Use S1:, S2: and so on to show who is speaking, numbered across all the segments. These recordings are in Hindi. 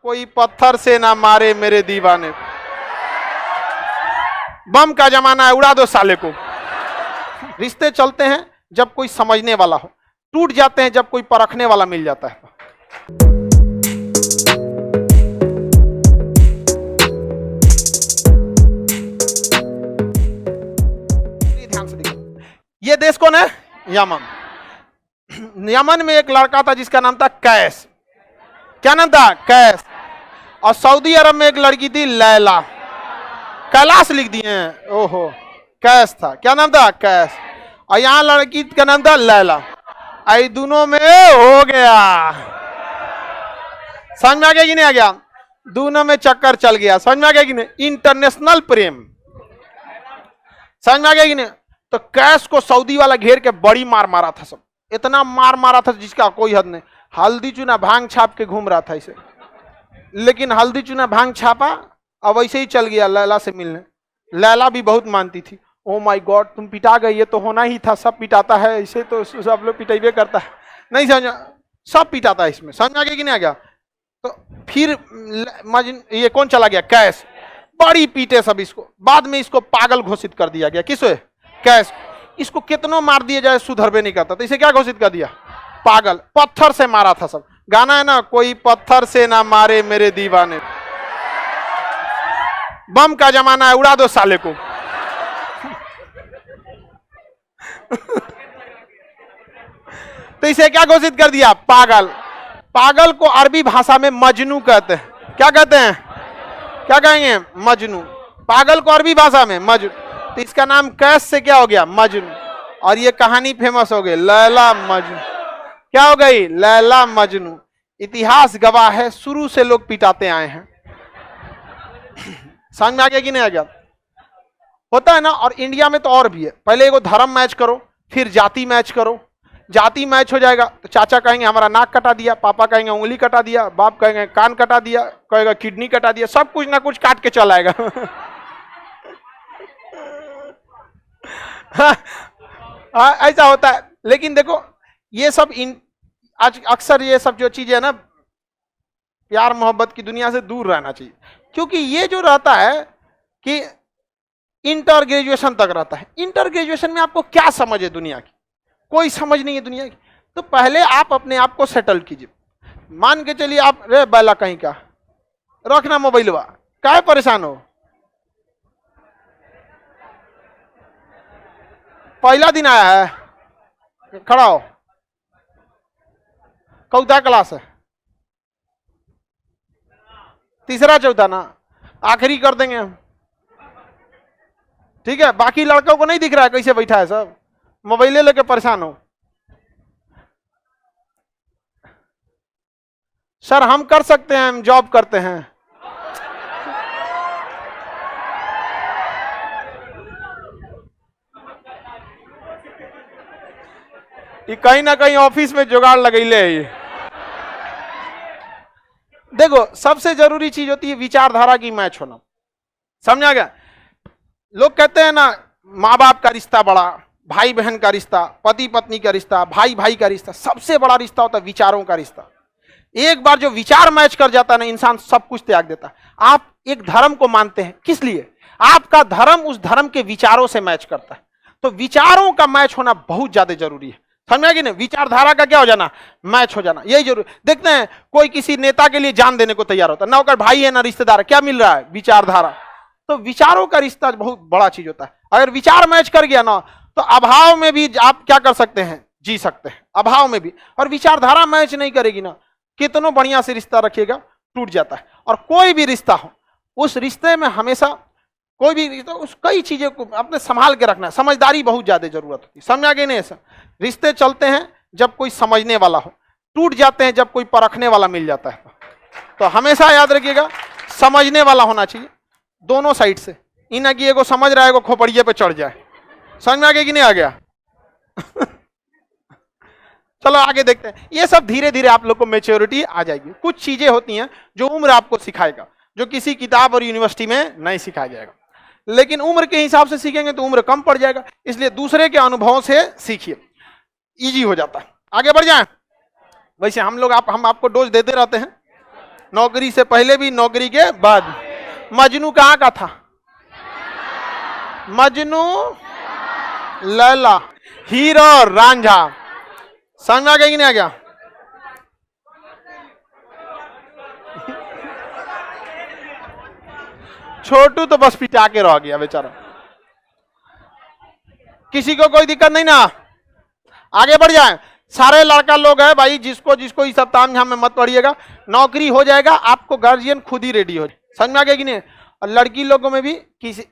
S1: कोई पत्थर से ना मारे मेरे दीवाने, बम का जमाना है उड़ा दो साले को। रिश्ते चलते हैं जब कोई समझने वाला हो, टूट जाते हैं जब कोई परखने वाला मिल जाता है। ध्यान से देखिए, ये देश कौन है? यमन। यमन में एक लड़का था जिसका नाम था कैस। क्या नाम था? कैस। और सऊदी अरब में एक लड़की थी लैला। कैलाश लिख दिए हैं, ओहो, कैस था। क्या नाम था? कैस। और यहां लड़की का नाम था लैला। आई दोनों में हो गया, समझ में आ गया कि नहीं आ गया? दोनों में चक्कर चल गया, समझ में आ गया कि नहीं? इंटरनेशनल प्रेम, समझ में आ गया कि नहीं? तो कैस को सऊदी वाला घेर के बड़ी मार मारा था, सब इतना मार मारा था जिसका कोई हद नहीं। हल्दी चूना भांग छाप के घूम रहा था इसे, लेकिन हल्दी चूना भांग छापा अब ऐसे ही चल गया लैला से मिलने। लैला भी बहुत मानती थी। ओ माय गॉड, तुम पिटा गई, ये तो होना ही था, सब पिटाता है इसे, तो सब लोग पिटाइबे करता है। नहीं समझ, सब पिटाता है इसमें, समझ में आ गया कि नहीं आ गया? तो फिर ये कौन चला गया? कैस। बड़ी पीटे सब इसको, बाद में इसको पागल घोषित कर दिया गया। किसे? कैस। इसको कितनों मार दिया जाए सुधरबे नहीं करता, तो इसे क्या घोषित कर दिया? पागल। पत्थर से मारा था सब। गाना है ना, कोई पत्थर से ना मारे मेरे दीवाने, बम का जमाना है उड़ा दो साले को। तो इसे क्या घोषित कर दिया? पागल। पागल को अरबी भाषा में मजनू कहते हैं। क्या कहते हैं? क्या कहेंगे? मजनू। पागल को अरबी भाषा में मजनू। तो इसका नाम कैस से क्या हो गया? मजनू। और ये कहानी फेमस हो गई, लैला मजनू। क्या हो गई? लैला मजनू। इतिहास गवाह है, शुरू से लोग पिटाते आए हैं। समझ में आ गया कि नहीं आ गया? होता है ना। और इंडिया में तो और भी है, पहले एगो धर्म मैच करो, फिर जाति मैच करो। जाति मैच हो जाएगा तो चाचा कहेंगे हमारा नाक कटा दिया, पापा कहेंगे उंगली कटा दिया, बाप कहेंगे कान कटा दिया, कहेगा किडनी कटा दिया, सब कुछ ना कुछ काट के चला आएगा। ऐसा होता है। लेकिन देखो, ये सब आज अक्सर ये सब जो चीजें है ना, प्यार मोहब्बत की दुनिया से दूर रहना चाहिए। क्योंकि ये जो रहता है कि इंटर ग्रेजुएशन तक रहता है, इंटर ग्रेजुएशन में आपको क्या समझ है दुनिया की? कोई समझ नहीं है दुनिया की। तो पहले आप अपने आप को सेटल कीजिए। मान के चलिए आप, रे बैला कहीं का, रखना मोबाइलवा, काहे परेशान हो? पहला दिन आया है, खड़ा हो। कौथा क्लास है? तीसरा चौथा ना, आखिरी कर देंगे हम, ठीक है? बाकी लड़कों को नहीं दिख रहा है कैसे बैठा है, सब मोबाइले लेके परेशान हो। सर हम कर सकते हैं, हम जॉब करते हैं। ये कहीं ना कहीं ऑफिस में जुगाड़ लगैले है ये। देखो, सबसे जरूरी चीज होती है विचारधारा की मैच होना, समझा गया? लोग कहते हैं ना, माँ बाप का रिश्ता बड़ा, भाई बहन का रिश्ता, पति पत्नी का रिश्ता, भाई भाई का रिश्ता, सबसे बड़ा रिश्ता होता है विचारों का रिश्ता। एक बार जो विचार मैच कर जाता है ना, इंसान सब कुछ त्याग देता है। आप एक धर्म को मानते हैं, किस लिए? आपका धर्म उस धर्म के विचारों से मैच करता है। तो विचारों का मैच होना बहुत ज्यादा जरूरी है, समझ कि नहीं? विचारधारा का क्या हो जाना? मैच हो जाना, यही जरूरी। देखते हैं कोई किसी नेता के लिए जान देने को तैयार होता है, ना होकर भाई है ना रिश्तेदार है, क्या मिल रहा है? विचारधारा। तो विचारों का रिश्ता बहुत बड़ा चीज होता है। अगर विचार मैच कर गया ना, तो अभाव में भी आप क्या कर सकते हैं? जी सकते हैं, अभाव में भी। और विचारधारा मैच नहीं करेगी ना, कितनों बढ़िया से रिश्ता रखिएगा, टूट जाता है। और कोई भी रिश्ता हो, उस रिश्ते में हमेशा, कोई भी रिश्ता, उस कई चीजें को अपने संभाल के रखना है। समझदारी बहुत ज्यादा जरूरत होती है, समझा कि नहीं? ऐसा रिश्ते चलते हैं जब कोई समझने वाला हो, टूट जाते हैं जब कोई परखने वाला मिल जाता है। तो हमेशा याद रखिएगा, समझने वाला होना चाहिए दोनों साइड से। इन की एगो समझ रहा है, एगो खोपड़िए पे चढ़ जाए। समझ में आ गया कि नहीं आ गया? चलो आगे देखते हैं। ये सब धीरे धीरे आप लोग को मैच्योरिटी आ जाएगी। कुछ चीजें होती हैं जो उम्र आपको सिखाएगा, जो किसी किताब और यूनिवर्सिटी में नहीं सिखाया जाएगा। लेकिन उम्र के हिसाब से सीखेंगे तो उम्र कम पड़ जाएगा, इसलिए दूसरे के अनुभवों से सीखिए, इजी हो जाता है। आगे बढ़ जाए। वैसे हम लोग हम आपको डोज देते रहते हैं, नौकरी से पहले भी, नौकरी के बाद। मजनू कहाँ का था? मजनू, लैला, हीरो और रांझा। समझ में आ गया कि नहीं आ गया? छोटू तो बस पिटा के रह गया बेचारा। किसी को कोई दिक्कत नहीं ना? आगे बढ़ जाए। सारे लड़का लोग है भाई, जिसको जिसको इस सब ताम झाम में मत पड़िएगा, नौकरी हो जाएगा, आपको गार्जियन खुद ही रेडी हो जाए। समझ में आ गया कि नहीं? और लड़की लोगों में भी किसी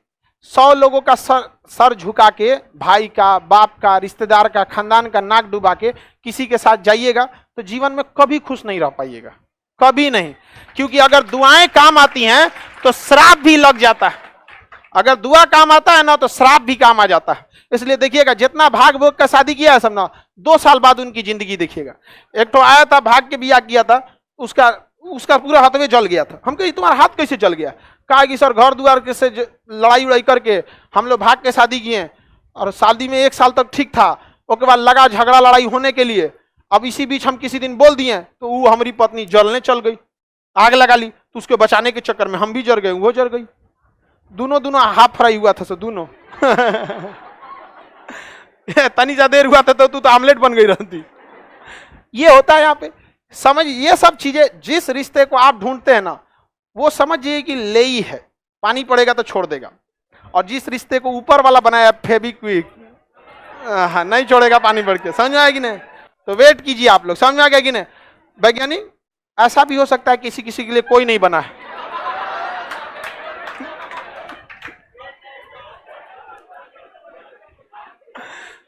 S1: 100 लोगों का सर झुका के, भाई का, बाप का, रिश्तेदार का, खानदान का नाक डुबा के किसी के साथ जाइएगा तो जीवन में कभी खुश नहीं रह पाइएगा, कभी नहीं। क्योंकि अगर दुआएं काम आती हैं तो श्राप भी लग जाता है। अगर दुआ काम आता है ना तो श्राप भी काम आ जाता है। इसलिए देखिएगा, जितना भाग भोग का शादी किया है सब ना, 2 साल बाद उनकी जिंदगी देखिएगा। एक तो आया था, भाग के बियाह किया था, उसका पूरा हाथवे जल गया था। हम कहे तुम्हारा हाथ कैसे जल गया? कहा कि सर घर द्वार के से लड़ाई उड़ाई करके हम लोग भाग के शादी किए, और शादी में 1 साल तक ठीक था, उसके बाद लगा झगड़ा लड़ाई होने के लिए। अब इसी बीच हम किसी दिन बोल दिए तो वो हमारी पत्नी जलने चल गई, आग लगा ली, तो उसके बचाने के चक्कर में हम भी जल गए, वो जल गई। दोनों हाफ फ्राई हुआ था, सो दोनों तनी सा देर हुआ था तो तू तो आमलेट बन गई रहती। ये होता है यहाँ पे। समझ, ये सब चीजें, जिस रिश्ते को आप ढूंढते हैं ना, वो समझिए कि ले ही है, पानी पड़ेगा तो छोड़ देगा। और जिस रिश्ते को ऊपर वाला बनाया फेविक्विक, नहीं छोड़ेगा पानी पड़ के। समझ में आया कि नहीं? तो वेट कीजिए आप लोग। समझ में आ गया कि नहीं? वैज्ञानिक, ऐसा भी हो सकता है किसी किसी के लिए कोई नहीं बना है।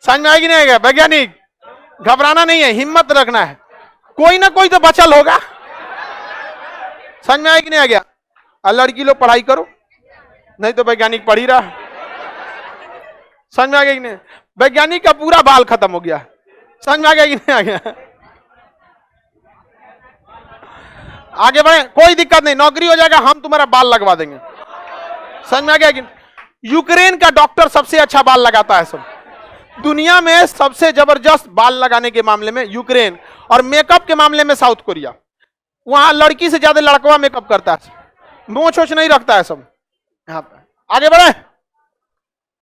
S1: समझ में आएगी नहीं आएगा? वैज्ञानिक, घबराना नहीं है, हिम्मत रखना है, कोई ना कोई तो बचल होगा। समझ में आएगी नहीं आ गया? लड़की लोग पढ़ाई करो, नहीं तो वैज्ञानिक पढ़ ही रहा। समझ में आ गया कि नहीं? वैज्ञानिक का पूरा बाल खत्म हो गया। समझ में आ गया कि नहीं आ गया? आगे बढ़े, कोई दिक्कत नहीं, नौकरी हो जाएगा, हम तुम्हारा बाल लगवा देंगे। समझ में आ गया कि? यूक्रेन का डॉक्टर सबसे अच्छा बाल लगाता है सब दुनिया में। सबसे जबरदस्त बाल लगाने के मामले में यूक्रेन, और मेकअप के मामले में साउथ कोरिया। वहां लड़की से ज्यादा लड़कवा मेकअप करता है, मोछ वोछ नहीं रखता है सब। यहाँ पे आगे बढ़े।